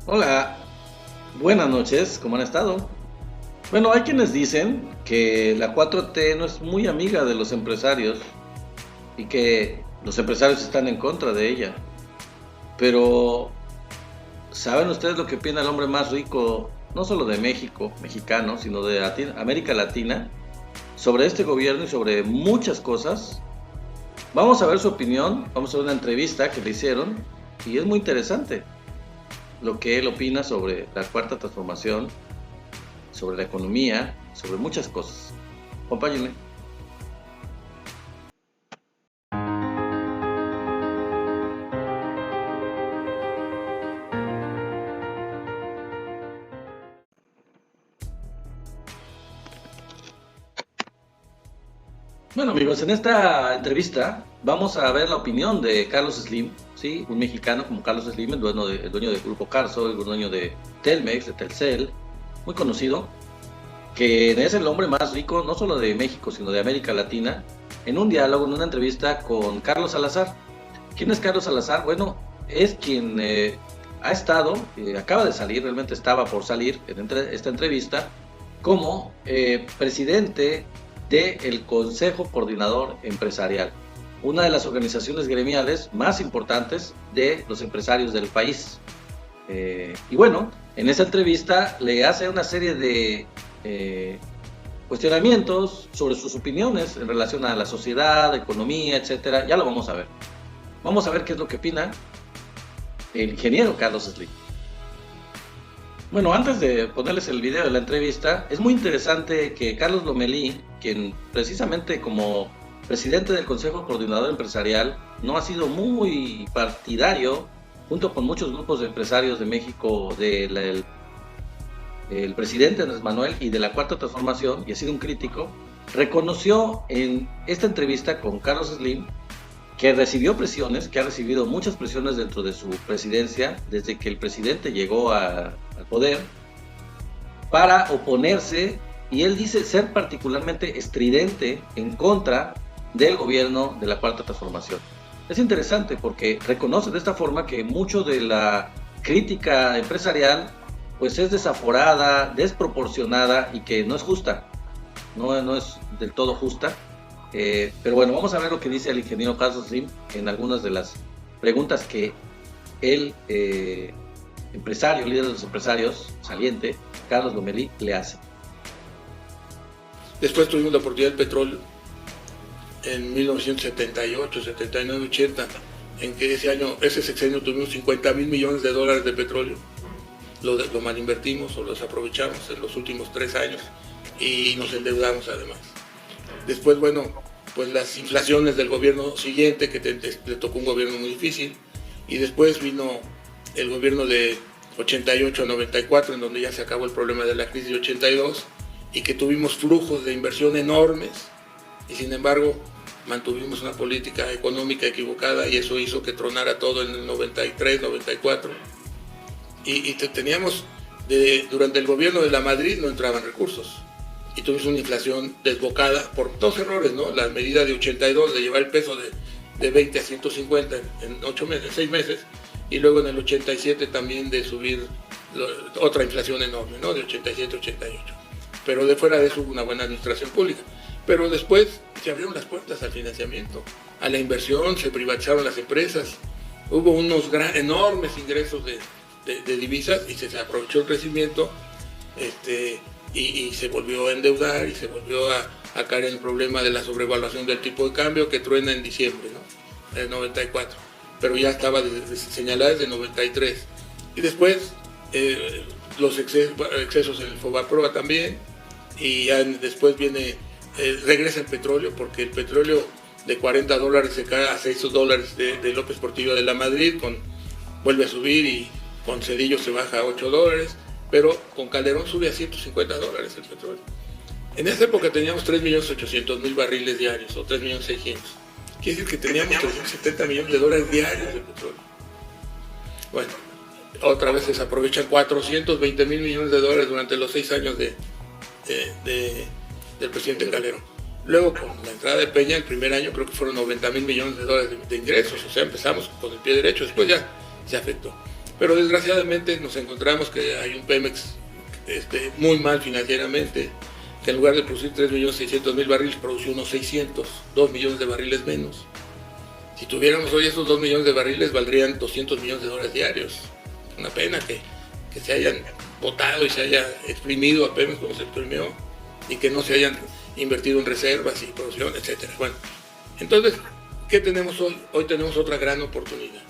Hola, buenas noches, ¿cómo han estado? Bueno, hay quienes dicen que la 4T no es muy amiga de los empresarios y que los empresarios están en contra de ella. Pero, ¿saben ustedes lo que opina el hombre más rico, no solo de México, mexicano, sino de América Latina, sobre este gobierno y sobre muchas cosas? Vamos a ver su opinión, vamos a ver una entrevista que le hicieron y es muy interesante lo que él opina sobre la cuarta transformación, sobre la economía, sobre muchas cosas. Acompáñenme. Bueno, amigos, en esta entrevista vamos a ver la opinión de Carlos Slim, ¿sí? Un mexicano como Carlos Slim, el dueño del Grupo Carso, el dueño de Telmex, de Telcel, muy conocido, que es el hombre más rico no solo de México, sino de América Latina, en un diálogo, en una entrevista con Carlos Salazar. ¿Quién es Carlos Salazar? Bueno, es quien ha estado, acaba de salir, realmente estaba por salir en esta entrevista, como presidente del Consejo Coordinador Empresarial, una de las organizaciones gremiales más importantes de los empresarios del país. Y bueno, en esa entrevista le hace una serie de cuestionamientos sobre sus opiniones en relación a la sociedad, economía, etcétera. Ya lo vamos a ver. Vamos a ver qué es lo que opina el ingeniero Carlos Slim. Bueno, antes de ponerles el video de la entrevista, es muy interesante que Carlos Lomelí, quien precisamente como presidente del Consejo Coordinador Empresarial, no ha sido muy partidario, junto con muchos grupos de empresarios de México, el presidente Andrés Manuel y de la Cuarta Transformación, y ha sido un crítico, reconoció en esta entrevista con Carlos Slim que recibió presiones, que ha recibido muchas presiones dentro de su presidencia, desde que el presidente llegó al poder, para oponerse, y él dice ser particularmente estridente en contra del gobierno de la Cuarta Transformación. Es interesante porque reconoce de esta forma que mucho de la crítica empresarial pues es desaforada, desproporcionada y que no es justa, no es del todo justa. Pero bueno, vamos a ver lo que dice el ingeniero Carlos Slim en algunas de las preguntas que el empresario, líder de los empresarios, saliente, Carlos Lomelí, le hace. Después tuvimos la oportunidad del petróleo en 1978, 79, 80, en que ese sexenio tuvimos 50,000 millones de dólares de petróleo. Lo malinvertimos o lo desaprovechamos en los últimos 3 años y nos endeudamos además. Después, bueno, pues las inflaciones del gobierno siguiente, que le tocó un gobierno muy difícil, y después vino el gobierno de 88 a 94, en donde ya se acabó el problema de la crisis de 82, y que tuvimos flujos de inversión enormes, y sin embargo mantuvimos una política económica equivocada, y eso hizo que tronara todo en el 93, 94, y teníamos, durante el gobierno de la Madrid no entraban recursos, y tuvimos una inflación desbocada por 2 errores, ¿no? La medida de 82 de llevar el peso de 20 a 150 en 6 meses, y luego en el 87 también de subir otra inflación enorme, ¿no? De 87 a 88. Pero de fuera de eso hubo una buena administración pública. Pero después se abrieron las puertas al financiamiento, a la inversión, se privatizaron las empresas, hubo unos enormes ingresos de divisas y se aprovechó el crecimiento, y se volvió a endeudar y se volvió a caer en el problema de la sobrevaluación del tipo de cambio, que truena en diciembre, ¿no? En el 94, pero ya estaba señalada desde 93. Y después los excesos en el Fobaproa también, y ya después regresa el petróleo, porque el petróleo de $40 se cae a $6 de López Portillo de la Madrid, vuelve a subir, y con Cedillo se baja a $8, pero con Calderón sube a $150 el petróleo. En esa época teníamos 3.800.000 barriles diarios, o 3.600.000. Quiere decir que teníamos 370 millones de dólares diarios de petróleo. Bueno, otra vez se desaprovechan 420 mil millones de dólares durante los 6 años del presidente Calderón. Luego, con la entrada de Peña, el primer año creo que fueron 90 mil millones de dólares de ingresos, o sea, empezamos con el pie derecho, después ya se afectó. Pero desgraciadamente nos encontramos que hay un Pemex muy mal financieramente, que en lugar de producir 3.600.000 barriles, produció unos 600, 2 millones de barriles menos. Si tuviéramos hoy esos 2 millones de barriles, valdrían $200 millones diarios. Una pena que se hayan botado y se haya exprimido a Pemex como se exprimió, y que no se hayan invertido en reservas y producción, etcétera. Bueno, entonces, ¿qué tenemos hoy? Hoy tenemos otra gran oportunidad.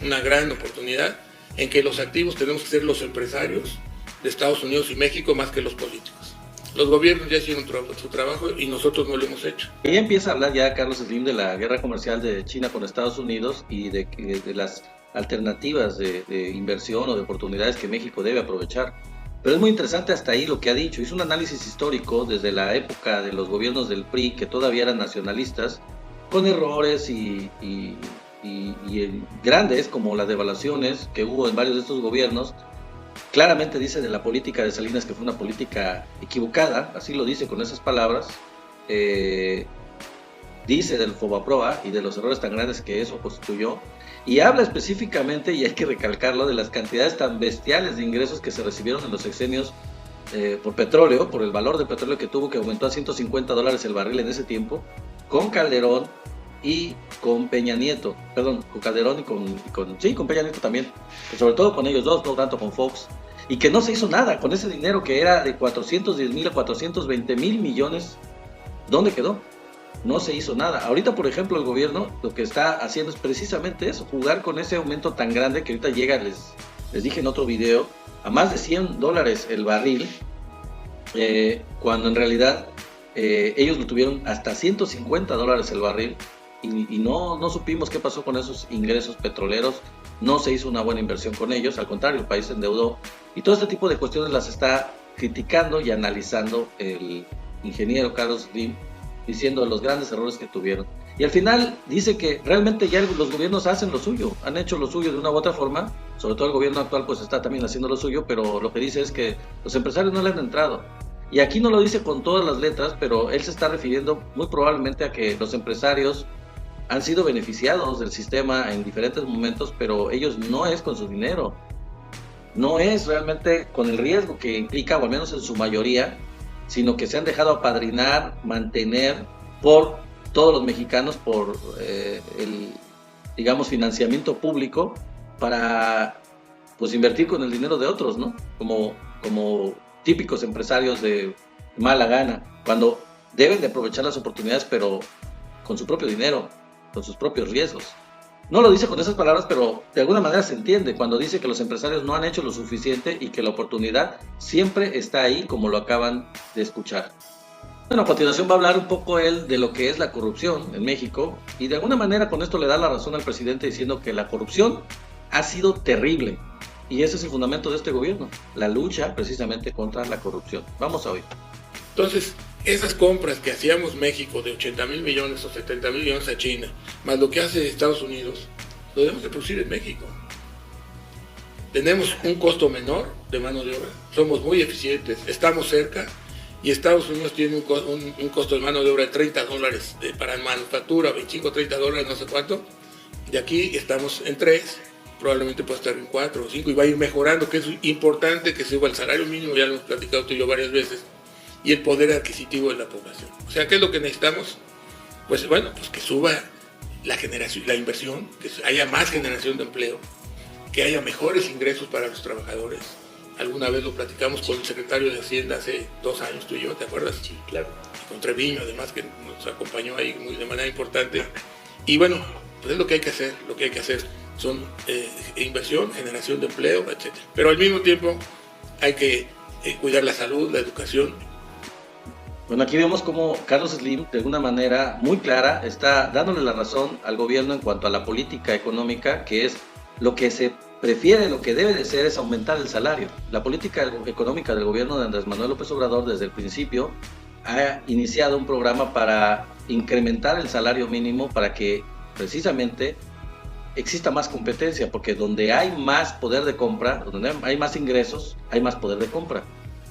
Una gran oportunidad en que los activos tenemos que ser los empresarios de Estados Unidos y México más que los políticos. Los gobiernos ya hicieron su trabajo y nosotros no lo hemos hecho. Y empieza a hablar ya Carlos Slim de la guerra comercial de China con Estados Unidos y de las alternativas de inversión o de oportunidades que México debe aprovechar. Pero es muy interesante hasta ahí lo que ha dicho. Hizo un análisis histórico desde la época de los gobiernos del PRI, que todavía eran nacionalistas, con errores y grandes como las devaluaciones que hubo en varios de estos gobiernos. Claramente dice de la política de Salinas que fue una política equivocada, así lo dice con esas palabras. Dice del Fobaproa y de los errores tan grandes que eso constituyó, y habla específicamente, y hay que recalcarlo, de las cantidades tan bestiales de ingresos que se recibieron en los sexenios por petróleo, por el valor del petróleo que tuvo, que aumentó a $150 el barril en ese tiempo, con Calderón y con Peña Nieto, perdón, con Calderón y con Peña Nieto también, pero sobre todo con ellos dos, no tanto con Fox, y que no se hizo nada con ese dinero que era de 410,000 a 420,000 millones. ¿Dónde quedó? No se hizo nada. Ahorita, por ejemplo, el gobierno lo que está haciendo es precisamente eso, jugar con ese aumento tan grande que ahorita llega, les dije en otro video, a más de $100 el barril, cuando en realidad ellos lo tuvieron hasta $150 el barril, y no supimos qué pasó con esos ingresos petroleros. No se hizo una buena inversión con ellos, al contrario, el país se endeudó, y todo este tipo de cuestiones las está criticando y analizando el ingeniero Carlos Slim, diciendo los grandes errores que tuvieron. Y al final dice que realmente ya los gobiernos hacen lo suyo, han hecho lo suyo de una u otra forma, sobre todo el gobierno actual pues está también haciendo lo suyo, pero lo que dice es que los empresarios no le han entrado. Y aquí no lo dice con todas las letras, pero él se está refiriendo muy probablemente a que los empresarios han sido beneficiados del sistema en diferentes momentos, pero ellos no es con su dinero, no es realmente con el riesgo que implica, o al menos en su mayoría, sino que se han dejado apadrinar, mantener por todos los mexicanos por el, digamos, financiamiento público para pues invertir con el dinero de otros, ¿no? Como típicos empresarios de mala gana, cuando deben de aprovechar las oportunidades, pero con su propio dinero, con sus propios riesgos. No lo dice con esas palabras, pero de alguna manera se entiende cuando dice que los empresarios no han hecho lo suficiente y que la oportunidad siempre está ahí, como lo acaban de escuchar. Bueno, a continuación va a hablar un poco él de lo que es la corrupción en México, y de alguna manera con esto le da la razón al presidente diciendo que la corrupción ha sido terrible, y ese es el fundamento de este gobierno, la lucha precisamente contra la corrupción. Vamos a oír. Entonces, esas compras que hacíamos México de 80,000 millones o 70,000 millones a China, más lo que hace Estados Unidos, lo debemos de producir en México. Tenemos un costo menor de mano de obra, somos muy eficientes, estamos cerca, y Estados Unidos tiene un costo de mano de obra de $30 para manufactura, 25, $30, no sé cuánto. De aquí estamos en 3, probablemente puede estar en 4 o 5, y va a ir mejorando, que es importante que suba el salario mínimo, ya lo hemos platicado tú y yo varias veces, y el poder adquisitivo de la población. O sea, ¿qué es lo que necesitamos? Pues bueno, pues que suba la inversión, que haya más generación de empleo, que haya mejores ingresos para los trabajadores. Alguna vez lo platicamos con el secretario de Hacienda hace 2 años, tú y yo, ¿te acuerdas? Sí, claro. Y con Treviño, además, que nos acompañó ahí de manera importante. Y bueno, pues es lo que hay que hacer. Lo que hay que hacer son inversión, generación de empleo, etc. Pero al mismo tiempo hay que cuidar la salud, la educación. Bueno, aquí vemos cómo Carlos Slim, de alguna manera muy clara, está dándole la razón al gobierno en cuanto a la política económica, que es lo que se prefiere, lo que debe de ser es aumentar el salario. La política económica del gobierno de Andrés Manuel López Obrador desde el principio ha iniciado un programa para incrementar el salario mínimo para que precisamente exista más competencia, porque donde hay más poder de compra, donde hay más ingresos, hay más poder de compra.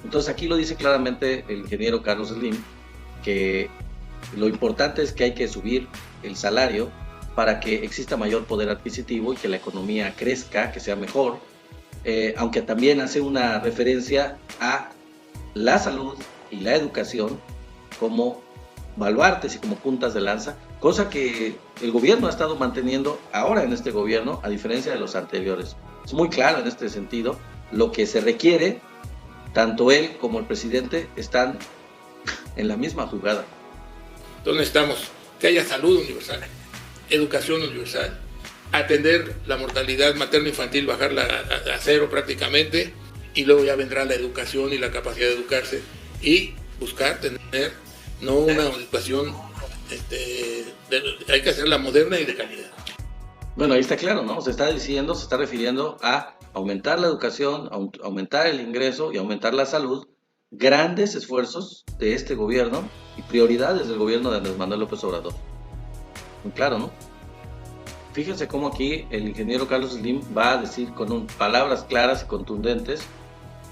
Entonces aquí lo dice claramente el ingeniero Carlos Slim, que lo importante es que hay que subir el salario para que exista mayor poder adquisitivo y que la economía crezca, que sea mejor, aunque también hace una referencia a la salud y la educación como baluartes y como puntas de lanza, cosa que el gobierno ha estado manteniendo ahora en este gobierno, a diferencia de los anteriores. Es muy claro en este sentido lo que se requiere. Tanto él como el presidente están en la misma jugada. Entonces necesitamos que haya salud universal, educación universal, atender la mortalidad materno-infantil, bajarla a cero prácticamente, y luego ya vendrá la educación y la capacidad de educarse, y buscar tener no una educación, hay que hacerla moderna y de calidad. Bueno, ahí está claro, ¿no? Se está refiriendo a aumentar la educación, aumentar el ingreso y aumentar la salud. Grandes esfuerzos de este gobierno y prioridades del gobierno de Andrés Manuel López Obrador. Muy claro, ¿no? Fíjense cómo aquí el ingeniero Carlos Slim va a decir con palabras claras y contundentes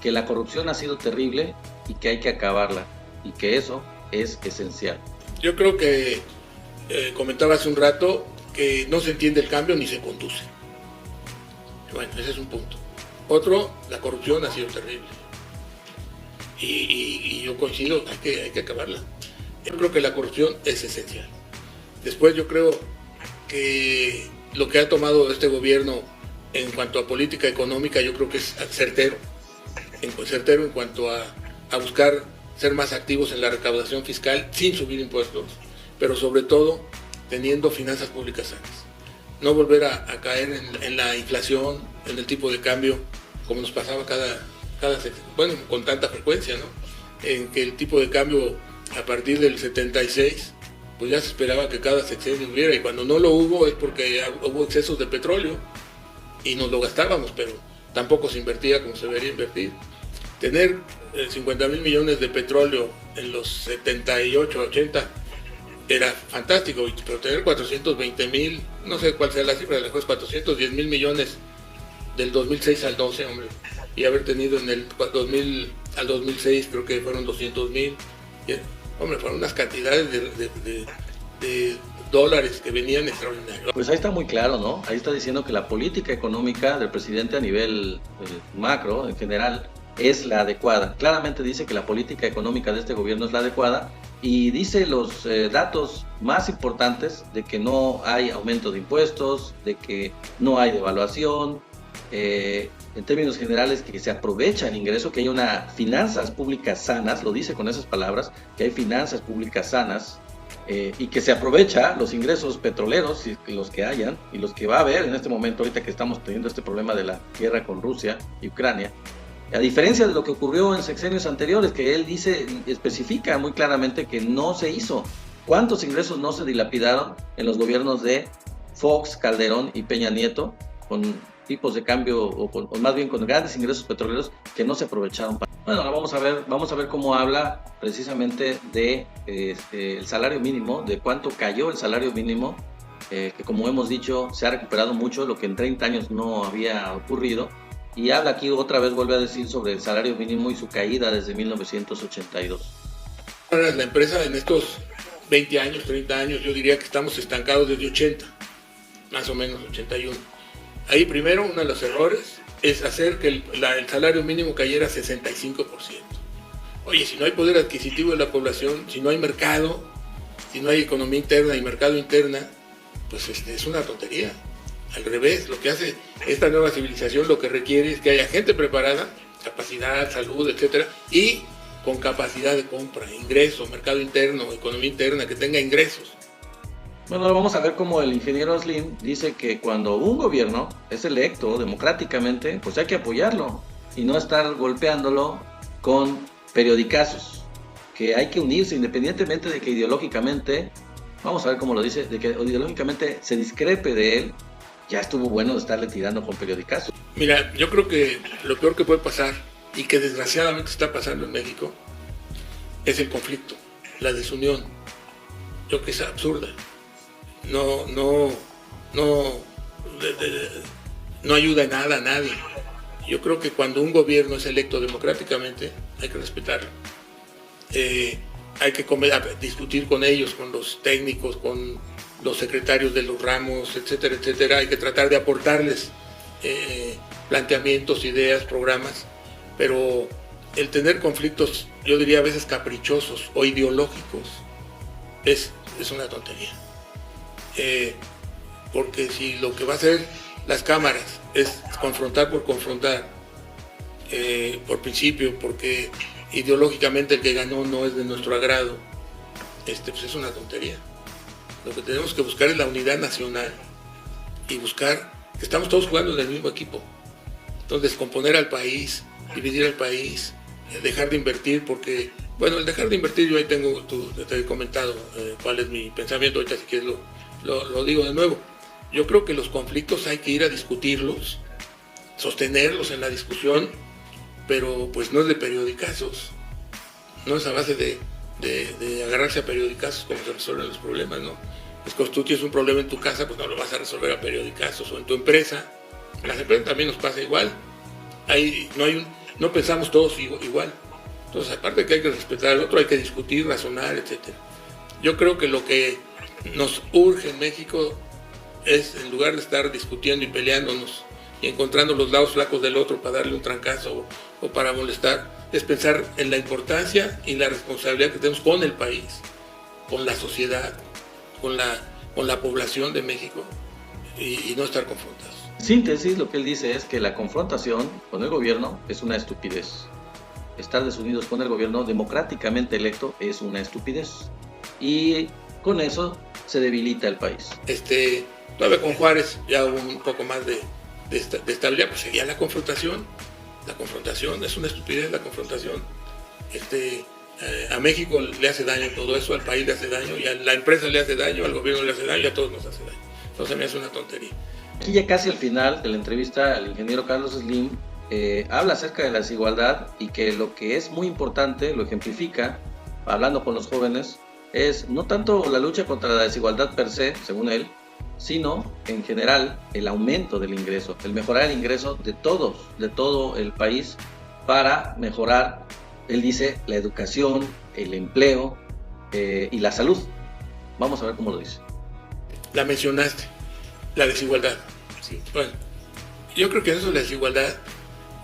que la corrupción ha sido terrible y que hay que acabarla, y que eso es esencial. Yo creo que comentaba hace un rato que no se entiende el cambio ni se conduce. Bueno, ese es un punto. Otro, la corrupción ha sido terrible. Y yo coincido, hay que acabarla. Yo creo que la corrupción es esencial. Después yo creo que lo que ha tomado este gobierno en cuanto a política económica, yo creo que es certero en cuanto a buscar ser más activos en la recaudación fiscal sin subir impuestos, pero sobre todo teniendo finanzas públicas sanas. No volver a caer en la inflación, en el tipo de cambio, como nos pasaba con tanta frecuencia, ¿no? En que el tipo de cambio a partir del 76, pues ya se esperaba que cada sexenio hubiera, y cuando no lo hubo es porque hubo excesos de petróleo y nos lo gastábamos, pero tampoco se invertía como se debería invertir. Tener 50,000 millones de petróleo en los 78, 80 era fantástico, pero tener 420,000, no sé cuál sea la cifra, después 410,000 millones del 2006 al 12, hombre, y haber tenido en el 2000 al 2006 creo que fueron 200,000, hombre, fueron unas cantidades de dólares que venían extraordinarios. Pues ahí está muy claro, ¿no? Ahí está diciendo que la política económica del presidente a nivel macro, en general, es la adecuada. Claramente dice que la política económica de este gobierno es la adecuada, y dice los datos más importantes de que no hay aumento de impuestos, de que no hay devaluación, en términos generales que se aprovecha el ingreso, que hay unas finanzas públicas sanas, lo dice con esas palabras, que hay finanzas públicas sanas, y que se aprovecha los ingresos petroleros, los que hayan y los que va a haber en este momento, ahorita que estamos teniendo este problema de la guerra con Rusia y Ucrania. A diferencia de lo que ocurrió en sexenios anteriores, que él especifica muy claramente que no se hizo. ¿Cuántos ingresos no se dilapidaron en los gobiernos de Fox, Calderón y Peña Nieto, con tipos de cambio, o más bien con grandes ingresos petroleros que no se aprovecharon? Bueno, ahora vamos a ver cómo habla precisamente de el salario mínimo, de cuánto cayó el salario mínimo, que como hemos dicho se ha recuperado mucho, lo que en 30 años no había ocurrido. Y habla aquí otra vez, vuelve a decir sobre el salario mínimo y su caída desde 1982. La empresa en estos 20 años, 30 años, yo diría que estamos estancados desde 80, más o menos 81. Ahí primero, uno de los errores es hacer que el salario mínimo cayera a 65%. Oye, si no hay poder adquisitivo de la población, si no hay mercado, si no hay economía interna y mercado interna, pues es una tontería. Al revés, lo que hace esta nueva civilización lo que requiere es que haya gente preparada, capacidad, salud, etcétera, y con capacidad de compra, ingreso, mercado interno, economía interna, que tenga ingresos. Bueno, ahora vamos a ver cómo el ingeniero Slim dice que cuando un gobierno es electo democráticamente, pues hay que apoyarlo y no estar golpeándolo con periodicazos, que hay que unirse independientemente de que ideológicamente, vamos a ver cómo lo dice, de que ideológicamente se discrepe de él. Ya estuvo bueno de estarle tirando con periodicazos. Mira, yo creo que lo peor que puede pasar, y que desgraciadamente está pasando en México, es el conflicto, la desunión. Yo creo que es absurda. No ayuda en nada a nadie. Yo creo que cuando un gobierno es electo democráticamente, hay que respetarlo. Hay que discutir con ellos, con los técnicos, con los secretarios de los ramos, etcétera, etcétera. Hay que tratar de aportarles planteamientos, ideas, programas, pero el tener conflictos, yo diría a veces caprichosos o ideológicos, es una tontería. Porque si lo que va a hacer las cámaras es confrontar por confrontar, por principio, porque ideológicamente el que ganó no es de nuestro agrado, pues es una tontería. Lo que tenemos que buscar es la unidad nacional y buscar que estamos todos jugando en el mismo equipo. Entonces, descomponer al país, dividir al país, dejar de invertir, porque, bueno, el dejar de invertir, yo ahí tengo, te he comentado cuál es mi pensamiento, ahorita si quieres lo digo de nuevo. Yo creo que los conflictos hay que ir a discutirlos, sostenerlos en la discusión, pero pues no es de periodicazos, no es a base de agarrarse a periodicazos como se resuelven los problemas, ¿no? Pues cuando tú tienes un problema en tu casa, pues no lo vas a resolver a periodicazos, o en tu empresa. En las empresas también nos pasa igual. No pensamos todos igual. Entonces, aparte de que hay que respetar al otro, hay que discutir, razonar, etc. Yo creo que lo que nos urge en México es, en lugar de estar discutiendo y peleándonos y encontrando los lados flacos del otro para darle un trancazo o para molestar, es pensar en la importancia y la responsabilidad que tenemos con el país, con la sociedad, con la población de México, y no estar confrontados. Síntesis, lo que él dice es que la confrontación con el gobierno es una estupidez. Estar desunidos con el gobierno democráticamente electo es una estupidez. Y con eso se debilita el país. Todavía con Juárez ya hubo un poco más de estabilidad, pues seguía la confrontación. La confrontación es una estupidez, la confrontación. A México le hace daño todo eso, al país le hace daño, y a la empresa le hace daño, al gobierno le hace daño, y a todos nos hace daño. Entonces me hace una tontería. Aquí ya casi al final de la entrevista, el ingeniero Carlos Slim habla acerca de la desigualdad, y que lo que es muy importante, lo ejemplifica, hablando con los jóvenes, es no tanto la lucha contra la desigualdad per se, según él, sino en general el aumento del ingreso, el mejorar el ingreso de todo el país para mejorar, él dice, la educación, el empleo y la salud. Vamos a ver cómo lo dice. La mencionaste, la desigualdad. Sí. Bueno, yo creo que eso, la desigualdad,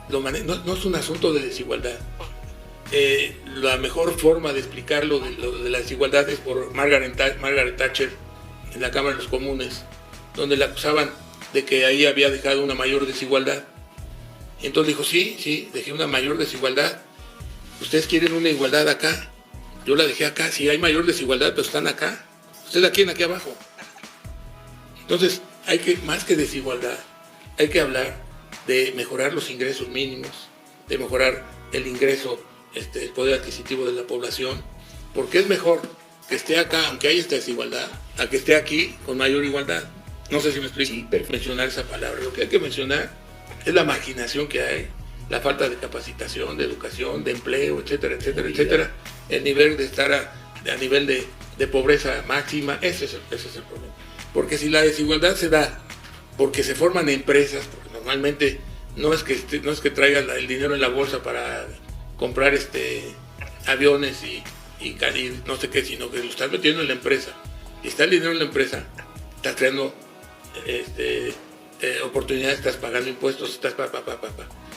no es un asunto de desigualdad. La mejor forma de explicarlo de la desigualdad es por Margaret Thatcher en la Cámara de los Comunes, donde la acusaban de que ahí había dejado una mayor desigualdad. Y entonces dijo, sí, dejé una mayor desigualdad. Ustedes quieren una igualdad acá, yo la dejé acá. Sí, hay mayor desigualdad, pero están acá. Ustedes la quieren aquí abajo. Entonces, más que desigualdad, hay que hablar de mejorar los ingresos mínimos, de mejorar el ingreso, el poder adquisitivo de la población, porque es mejor que esté acá, aunque haya esta desigualdad, a que esté aquí con mayor igualdad. No sé si me explico. Sí, mencionar esa palabra. Lo que hay que mencionar es la marginación que hay, la falta de capacitación, de educación, de empleo, etcétera, etcétera, etcétera. El nivel de estar a nivel de pobreza máxima, ese es el problema. Porque si la desigualdad se da porque se forman empresas, porque normalmente no es que traigan el dinero en la bolsa para comprar aviones y no sé qué, sino que lo estás metiendo en la empresa. Y está el dinero en la empresa, estás creando oportunidades, estás pagando impuestos, estás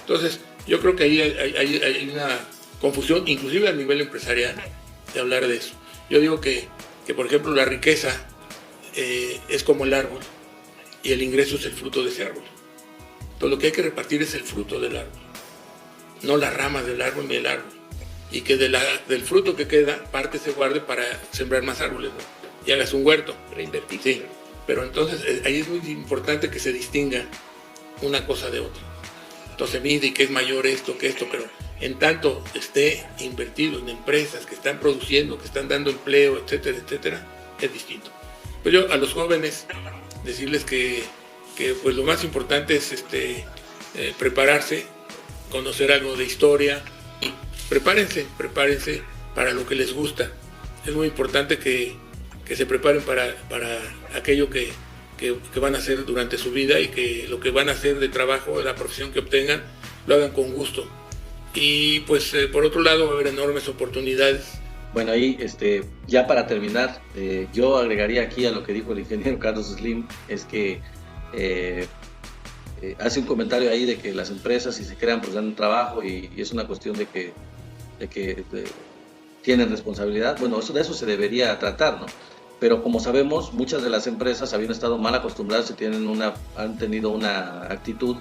Entonces, yo creo que ahí hay una confusión, inclusive a nivel empresarial, de hablar de eso. Yo digo que por ejemplo, la riqueza es como el árbol, y el ingreso es el fruto de ese árbol. Entonces, lo que hay que repartir es el fruto del árbol, no las ramas del árbol ni el árbol. Y que del fruto que queda, parte se guarde para sembrar más árboles, ¿no? Y hagas un huerto. Reinvertir. Sí, pero entonces ahí es muy importante que se distinga una cosa de otra. Entonces mide que es mayor esto que esto, pero en tanto esté invertido en empresas que están produciendo, que están dando empleo, etcétera, etcétera, es distinto. Pero yo a los jóvenes decirles que pues lo más importante es prepararse, conocer algo de historia. Prepárense para lo que les gusta. Es muy importante que se preparen para aquello que van a hacer durante su vida, y que lo que van a hacer de trabajo, la profesión que obtengan, lo hagan con gusto. Y pues por otro lado va a haber enormes oportunidades. Bueno, ahí ya para terminar, yo agregaría aquí a lo que dijo el ingeniero Carlos Slim, es que hace un comentario ahí de que las empresas, si se crean, pues dan trabajo y es una cuestión de que tienen responsabilidad. Bueno, de eso se debería tratar, ¿no? Pero como sabemos, muchas de las empresas habían estado mal acostumbradas y han tenido una actitud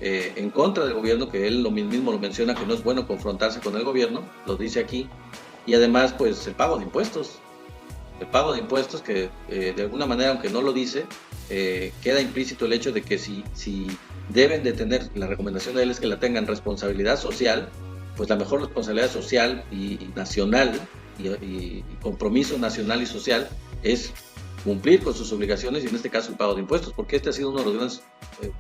en contra del gobierno, que él mismo lo menciona, que no es bueno confrontarse con el gobierno, lo dice aquí, y además pues el pago de impuestos que de alguna manera, aunque no lo dice, queda implícito el hecho de que si deben de tener, la recomendación de él es que la tengan responsabilidad social, pues la mejor responsabilidad social y nacional y compromiso nacional y social es cumplir con sus obligaciones y en este caso el pago de impuestos, porque este ha sido uno de los grandes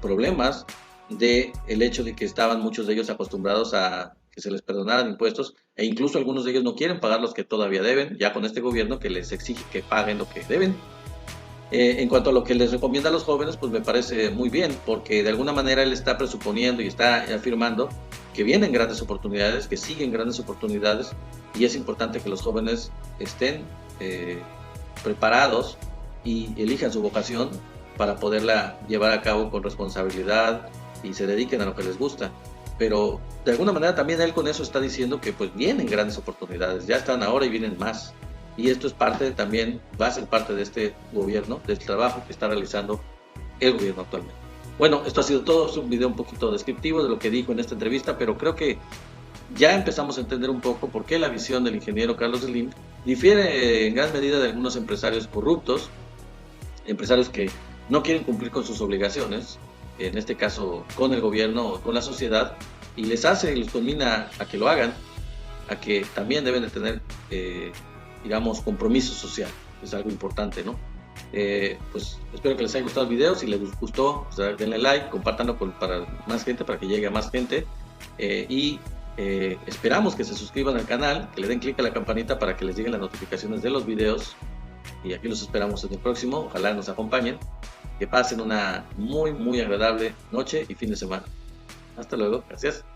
problemas del hecho de que estaban muchos de ellos acostumbrados a que se les perdonaran impuestos e incluso algunos de ellos no quieren pagar los que todavía deben, ya con este gobierno que les exige que paguen lo que deben. En cuanto a lo que les recomienda a los jóvenes, pues me parece muy bien, porque de alguna manera él está presuponiendo y está afirmando que vienen grandes oportunidades, que siguen grandes oportunidades, y es importante que los jóvenes estén preparados y elijan su vocación para poderla llevar a cabo con responsabilidad y se dediquen a lo que les gusta. Pero de alguna manera también él con eso está diciendo que pues vienen grandes oportunidades, ya están ahora y vienen más. Y esto es parte también, va a ser parte de este gobierno, de este trabajo que está realizando el gobierno actualmente. Bueno, esto ha sido todo, es un video un poquito descriptivo de lo que dijo en esta entrevista, pero creo que ya empezamos a entender un poco por qué la visión del ingeniero Carlos Slim difiere en gran medida de algunos empresarios corruptos, empresarios que no quieren cumplir con sus obligaciones, en este caso con el gobierno o con la sociedad, y les conmina a que lo hagan, a que también deben de tener digamos, compromiso social, es algo importante, ¿no? Pues espero que les haya gustado el video, si les gustó, pues, denle like, compártanlo para más gente, para que llegue a más gente, y esperamos que se suscriban al canal, que le den clic a la campanita para que les lleguen las notificaciones de los videos, y aquí los esperamos en el próximo, ojalá nos acompañen, que pasen una muy agradable noche y fin de semana. Hasta luego, gracias.